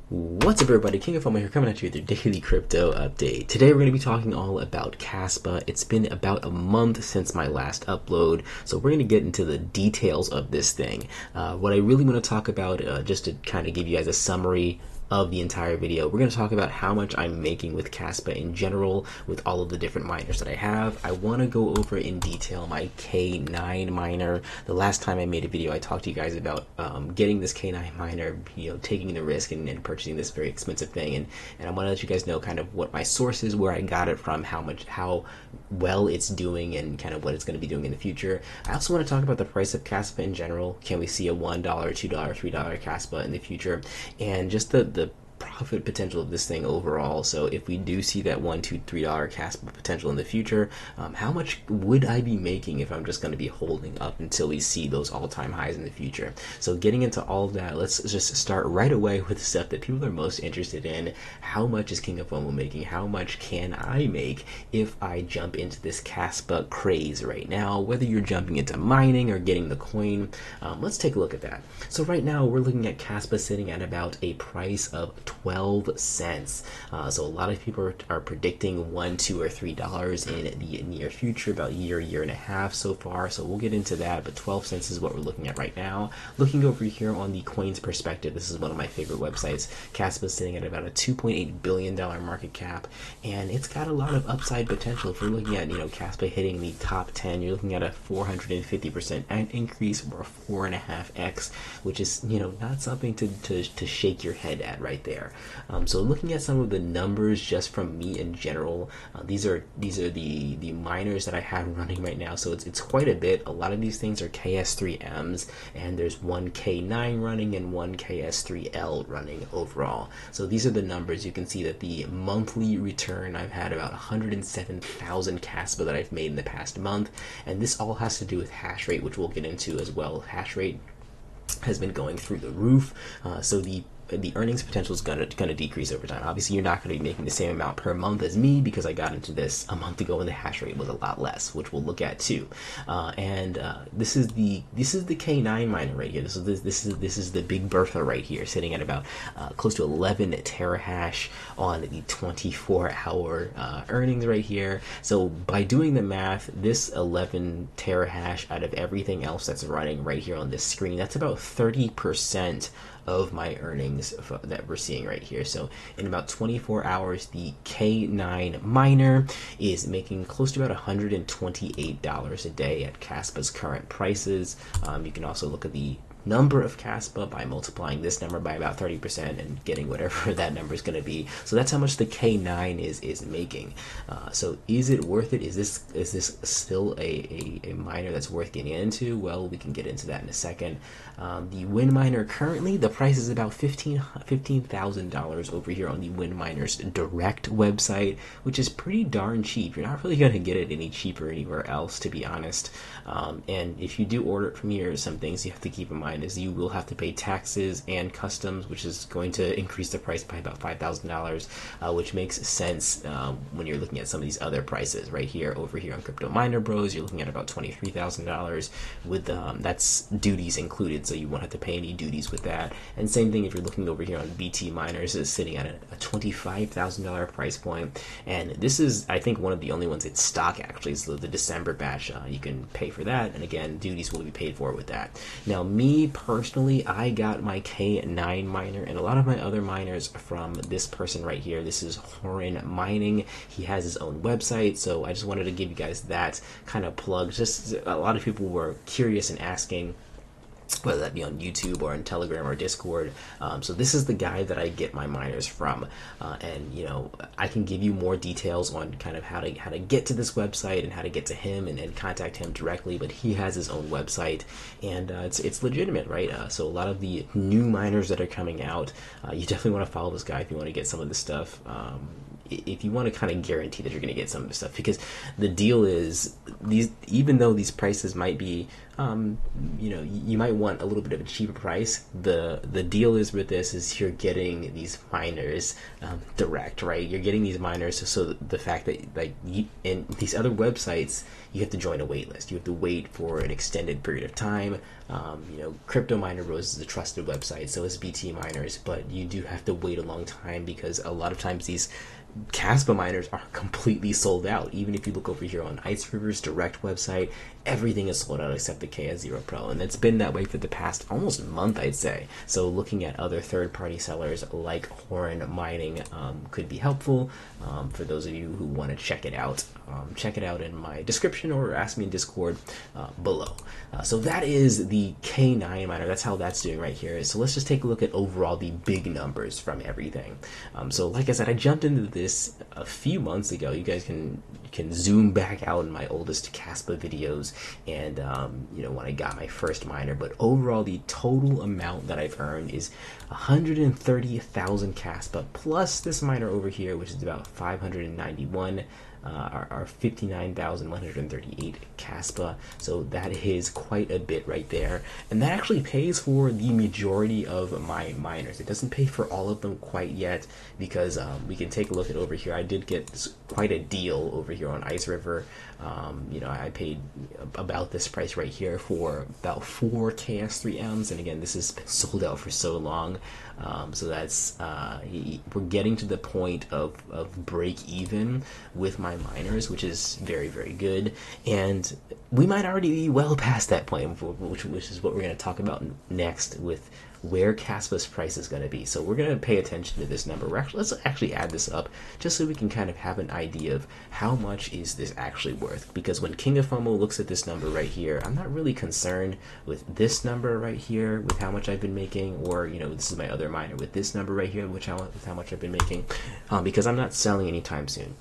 What's up, everybody? King of Fomo here, coming at you with your daily crypto update. Today we're going to be talking all about Kaspa. It's been about a month since my last upload, so we're going to get into the details of this thing. What I really want to talk about, just to kind of give you guys a summary of the entire video, we're going to talk about how much I'm making with Kaspa in general, with all of the different miners that I have. I want to go over in detail my K9 miner. The last time I made a video, I talked to you guys about getting this K9 miner, taking the risk and purchasing this very expensive thing. And I want to let you guys know kind of what my source is, where I got it from, how well it's doing, and kind of what it's going to be doing in the future. I also want to talk about the price of Kaspa in general. Can we see a $1, $2, $3 Kaspa in the future? And just the profit potential of this thing overall. So if we do see that $1, $2, $3 Kaspa potential in the future, how much would I be making if I'm just going to be holding up until we see those all-time highs in the future? So getting into all of that, let's just start right away with the stuff that people are most interested in. How much is King of Fomo making? How much can I make if I jump into this Kaspa craze right now? Whether you're jumping into mining or getting the coin, let's take a look at that. So right now we're looking at Kaspa sitting at about a price of 12 cents. So a lot of people are predicting $1, $2, or $3 in the near future, about a year and a half so far. So we'll get into that, but 12 cents is what we're looking at right now. Looking over here on the coins perspective, this is one of my favorite websites. Kaspa is sitting at about a $2.8 billion market cap, and it's got a lot of upside potential. If we're looking at, Kaspa hitting the top 10, you're looking at a 450% increase, or a 4.5x, which is, not something to shake your head at right there. So looking at some of the numbers just from me in general, these are the miners that I have running right now. So it's quite a bit. A lot of these things are KS3Ms, and there's one K9 running and one KS3L running overall. So these are the numbers. You can see that the monthly return, I've had about 107,000 Kaspa that I've made in the past month, and this all has to do with hash rate, which we'll get into as well. Hash rate has been going through the roof. So the earnings potential is gonna decrease over time. Obviously, you're not gonna be making the same amount per month as me, because I got into this a month ago and the hash rate was a lot less, which we'll look at too. This is the K9 miner right here. This is the Big Bertha right here, sitting at about close to 11 terahash on the 24-hour earnings right here. So by doing the math, this 11 terahash out of everything else that's running right here on this screen, that's about 30% of my earnings that we're seeing right here. So in about 24 hours, the K9 miner is making close to about $128 a day at Kaspa's current prices. You can also look at the number of Kaspa by multiplying this number by about 30% and getting whatever that number is going to be. So that's how much the K9 is making. So is it worth it? Is this still a miner that's worth getting into? Well, we can get into that in a second. The Win Miner, currently the price is about $15,000 over here on the Win Miner's direct website, which is pretty darn cheap. You're not really going to get it any cheaper anywhere else, to be honest. And if you do order it from here, some things you have to keep in mind is you will have to pay taxes and customs, which is going to increase the price by about $5,000, which makes sense when you're looking at some of these other prices right here. Over here on Crypto Miner Bros, you're looking at about $23,000 with that's duties included, so you won't have to pay any duties with that. And same thing if you're looking over here on BT Miners, is sitting at a $25,000 price point, and this is, I think, one of the only ones in stock actually. So the December batch, you can pay for that, and again, duties will be paid for with that. Now, me personally, I got my K9 miner and a lot of my other miners from this person right here. This is Horan Mining. He has his own website, so I just wanted to give you guys that kind of plug. Just a lot of people were curious and asking, whether that be on YouTube or on Telegram or Discord. So this is the guy that I get my miners from, and I can give you more details on kind of how to get to this website and how to get to him and contact him directly. But he has his own website, and it's legitimate, right? So a lot of the new miners that are coming out, you definitely want to follow this guy if you want to get some of this stuff. If you want to kind of guarantee that you're going to get some of the stuff, because the deal is, even though these prices might be you know, you might want a little bit of a cheaper price. The deal is with this is you're getting these miners direct, right? You're getting these miners, so the fact that like in these other websites, you have to join a wait list. You have to wait for an extended period of time. You know, Crypto Miner Rose is a trusted website, so is BT Miners, but you do have to wait a long time because a lot of times these Kaspa miners are completely sold out. Even if you look over here on Ice River's direct website, everything is sold out except the KS0 Pro, and it's been that way for the past almost month, I'd say. So looking at other third-party sellers like Horn Mining could be helpful for those of you who want to check it out. Check it out in my description or ask me in Discord below. So that is the K9 miner. That's how that's doing right here. So let's just take a look at overall the big numbers from everything. So like I said, I jumped into this a few months ago. You guys can zoom back out in my oldest Kaspa videos and you know, when I got my first miner. But overall, the total amount that I've earned is 130,000 Kaspa plus this miner over here, which is about 591. Are 59,138 Kaspa, so that is quite a bit right there, and that actually pays for the majority of my miners. It doesn't pay for all of them quite yet because we can take a look at over here. I did get quite a deal over here on Ice River. You know, I paid about this price right here for about 4 KS3Ms, and again, this has been sold out for so long. So that's we're getting to the point of break even with my miners, which is very, very good, and we might already be well past that point, which is what we're going to talk about next with where Kaspa's price is going to be. So we're going to pay attention to this number. Let's actually add this up just so we can kind of have an idea of how much is this actually worth, because when King of Fomo looks at this number right here, I'm not really concerned with this number right here with how much I've been making, or you know, this is my other miner with this number right here with how much I've been making, because I'm not selling anytime soon.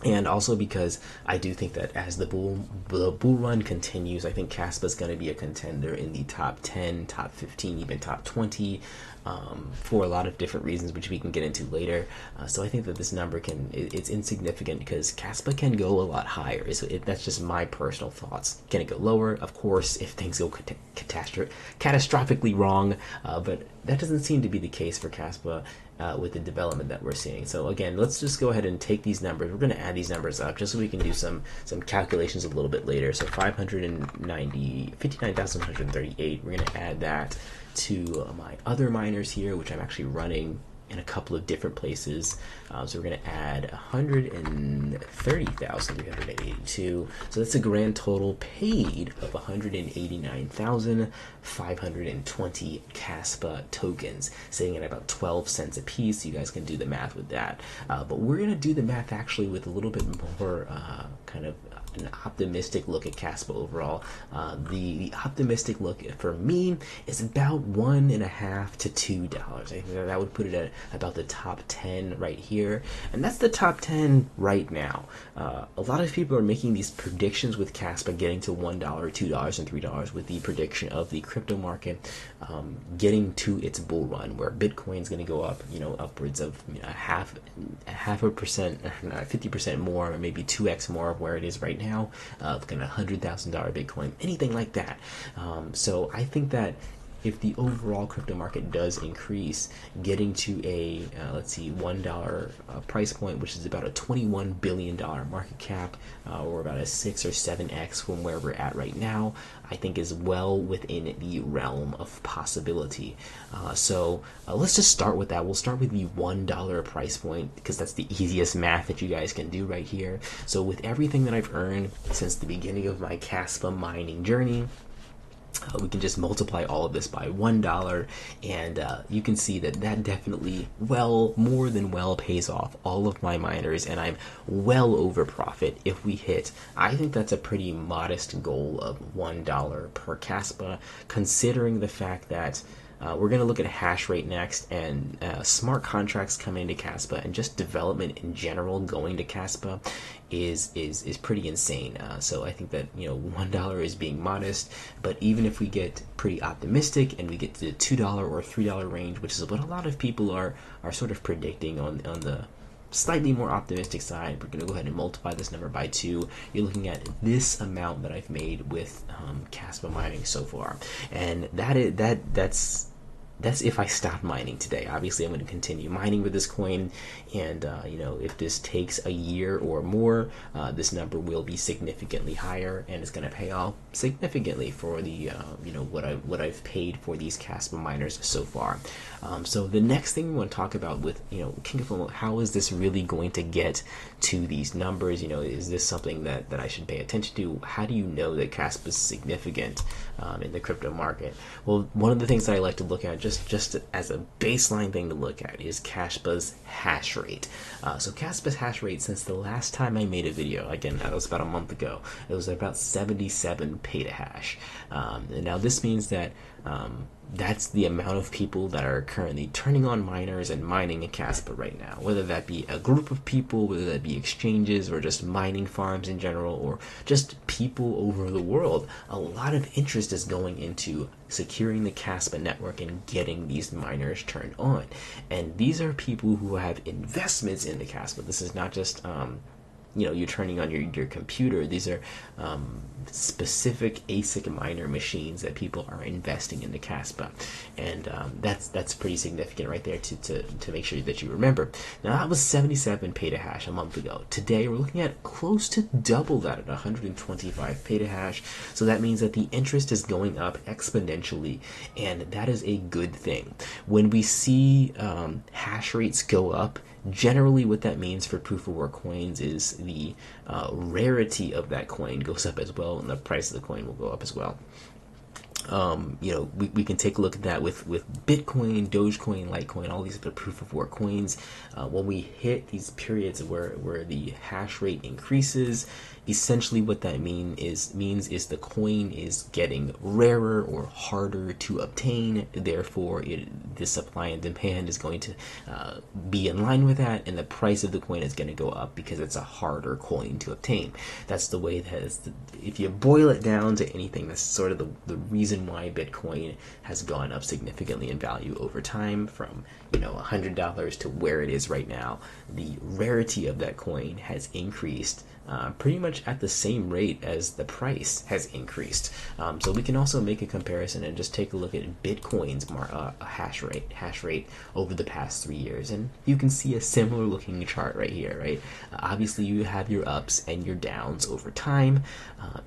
And also because I do think that as the bull run continues, I think Kaspa is going to be a contender in the top 10, top 15, even top 20, for a lot of different reasons, which we can get into later. So I think that this number it's insignificant because Kaspa can go a lot higher. So that's just my personal thoughts. Can it go lower? Of course, if things go catastrophically wrong, but that doesn't seem to be the case for Kaspa. With the development that we're seeing. So again, let's just go ahead and take these numbers. We're going to add these numbers up just so we can do some calculations a little bit later. So 59,138. We're going to add that to my other miners here, which I'm actually running in a couple of different places. So we're going to add 130,382. So that's a grand total paid of 189,520 Kaspa tokens, sitting at about 12 cents a piece. You guys can do the math with that. But we're going to do the math actually with a little bit more kind of an optimistic look at Kaspa overall. The optimistic look for me is about $1.50 to $2. I think that would put it at about the top 10 right here, and that's the top 10 right now. A lot of people are making these predictions with Kaspa getting to $1, $2, and $3 with the prediction of the crypto market getting to its bull run, where Bitcoin's going to go up, you know, upwards of half a percent, 50% more, or maybe 2x more of where it is right now, looking at $100,000 Bitcoin, anything like that. So I think that if the overall crypto market does increase, getting to a let's see, $1 price point, which is about a $21 billion market cap, or about a 6 or 7x from where we're at right now, I think is well within the realm of possibility. So let's just start with that. We'll start with the $1 price point because that's the easiest math that you guys can do right here. So with everything that I've earned since the beginning of my Kaspa mining journey, we can just multiply all of this by $1, and you can see that that definitely more than well pays off all of my miners, and I'm well over profit if we hit. I think that's a pretty modest goal of $1 per Kaspa, considering the fact that we're going to look at hash rate next, and smart contracts coming into Kaspa, and just development in general going to Kaspa is pretty insane. So I think that, you know, $1 is being modest, but even if we get pretty optimistic and we get to the $2 or $3 range, which is what a lot of people are sort of predicting on the slightly more optimistic side, we're going to go ahead and multiply this number by 2. You're looking at this amount that I've made with Kaspa mining so far, and that's if I stop mining today. Obviously, I'm going to continue mining with this coin, and you know, if this takes a year or more, this number will be significantly higher, and it's going to pay off significantly for the you know, what I've paid for these Kaspa miners so far. So the next thing we want to talk about with, you know, King of Fomo, how is this really going to get to these numbers? You know, is this something that I should pay attention to? How do you know that Kaspa is significant in the crypto market? Well, one of the things that I like to look at, just as a baseline thing to look at, is Kaspa's hash rate. So Kaspa's hash rate, since the last time I made a video, again, that was about a month ago, it was about 77 petahash. And now this means that that's the amount of people that are currently turning on miners and mining in Kaspa right now, whether that be a group of people, whether that be exchanges, or just mining farms in general, or just people over the world. A lot of interest is going into securing the Kaspa network and getting these miners turned on. And these are people who have investments in the Kaspa. This is not just you know, you're turning on your computer. These are specific ASIC miner machines that people are investing in the Kaspa, and that's pretty significant right there to make sure that you remember. Now, that was 77 petahash a month ago. Today we're looking at close to double that at 125 petahash. So that means that the interest is going up exponentially, and that is a good thing. When we see hash rates go up, generally what that means for proof of work coins is the rarity of that coin goes up as well, and the price of the coin will go up as well. You know, we can take a look at that with Bitcoin, Dogecoin, Litecoin, all these other proof of work coins. When we hit these periods where the hash rate increases, essentially what that means is the coin is getting rarer or harder to obtain. Therefore, the supply and demand is going to be in line with that, and the price of the coin is going to go up because it's a harder coin to obtain. That's the way that is. If you boil it down to anything, that's sort of the reason why Bitcoin has gone up significantly in value over time, from, you know, $100 to where it is right now. The rarity of that coin has increased pretty much at the same rate as the price has increased. So we can also make a comparison and just take a look at Bitcoin's hash rate over the past 3 years, and you can see a similar looking chart right here, right? Obviously, you have your ups and your downs over time,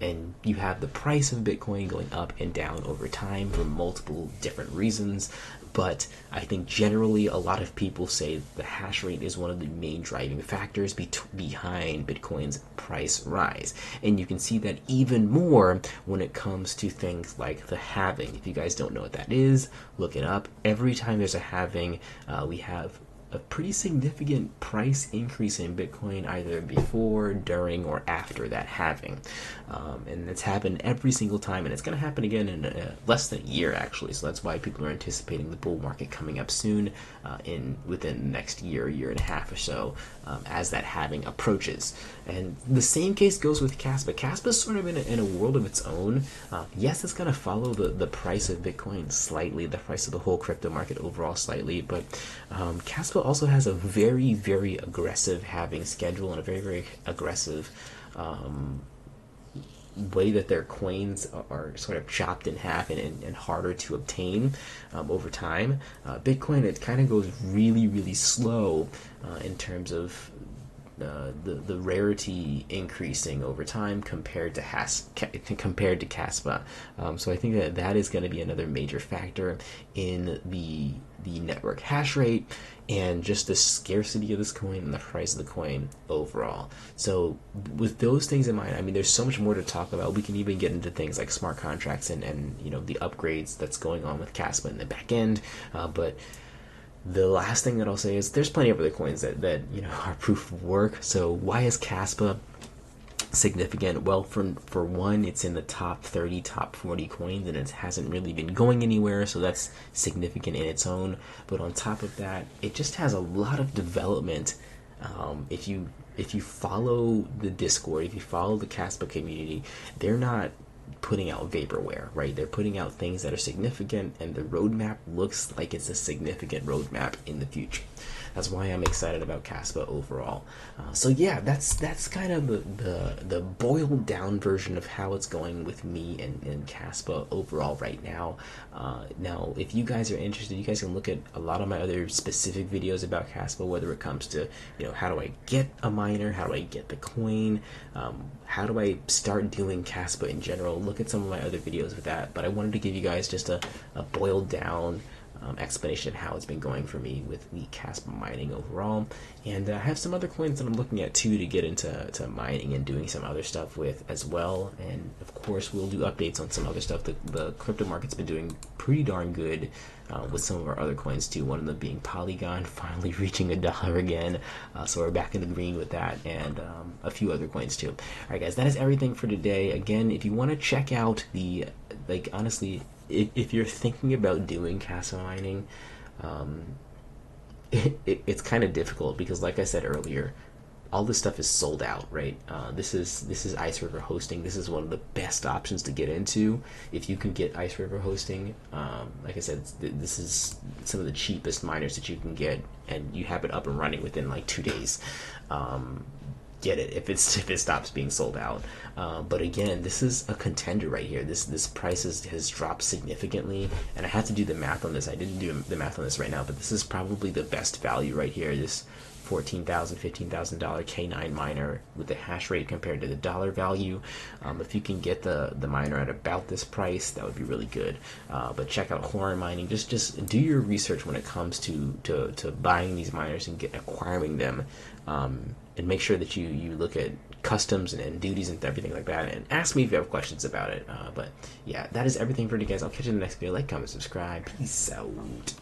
and you have the price of Bitcoin going up and down over time for multiple different reasons. But I think generally a lot of people say the hash rate is one of the main driving factors behind Bitcoin's price rise. And you can see that even more when it comes to things like the halving. If you guys don't know what that is, look it up. Every time there's a halving, we have a pretty significant price increase in Bitcoin, either before, during, or after that halving. And it's happened every single time, and it's going to happen again in less than a year, actually. So that's why people are anticipating the bull market coming up soon, within the next year and a half or so, as that halving approaches. And the same case goes with Kaspa. Kaspa is sort of in a world of its own. Yes, it's going to follow the price of Bitcoin slightly, the price of the whole crypto market overall slightly, but Kaspa also has a very, very aggressive halving schedule, and a very, very aggressive way that their coins are sort of chopped in half and harder to obtain over time. Bitcoin, it kind of goes really, really slow in terms of the rarity increasing over time compared to Kaspa. So I think that is going to be another major factor in the network hash rate and just the scarcity of this coin and the price of the coin overall. So with those things in mind, I mean, there's so much more to talk about. We can even get into things like smart contracts and you know, the upgrades that's going on with Kaspa in the back end, but the last thing that I'll say is there's plenty of other coins that you know, are proof of work. So why is Kaspa significant? Well, for one, it's in the top 30, top 40 coins, and it hasn't really been going anywhere, so that's significant in its own. But on top of that, it just has a lot of development. If you follow the Discord, if you follow the Kaspa community, they're not putting out vaporware, right? They're putting out things that are significant, and the roadmap looks like it's a significant roadmap in the future. That's why I'm excited about Kaspa overall. So yeah, that's kind of the boiled down version of how it's going with me and Kaspa overall right now. Now, if you guys are interested, you guys can look at a lot of my other specific videos about Kaspa, whether it comes to, you know, how do I get a miner, how do I get the coin, how do I start doing Kaspa in general. Look at some of my other videos with that. But I wanted to give you guys just a boiled down explanation of how it's been going for me with the Kaspa mining overall, and I have some other coins that I'm looking at too to get into mining and doing some other stuff with as well. And of course we'll do updates on some other stuff. The crypto market's been doing pretty darn good with some of our other coins too, one of them being Polygon finally reaching $1 again, so we're back in the green with that, and a few other coins too. Alright guys, that is everything for today. Again, if you want to check out the, like, honestly, if you're thinking about doing Kaspa mining, it's kind of difficult because, like I said earlier, all this stuff is sold out, right? This is Ice River hosting. This is one of the best options to get into if you can get Ice River hosting. Like I said, this is some of the cheapest miners that you can get, and you have it up and running within like 2 days. Get it if it stops being sold out. But again, this is a contender right here. This price has dropped significantly, and I had to do the math on this. I didn't do the math on this right now, but this is probably the best value right here. This $14,000, $15,000 K9 miner with the hash rate compared to the dollar value. If you can get the miner at about this price, that would be really good. But check out Horror Mining. Just do your research when it comes to buying these miners and acquiring them. And make sure that you look at customs and duties and everything like that, and ask me if you have questions about it. But yeah, that is everything for you guys. I'll catch you in the next video. Like, comment, subscribe. Peace out.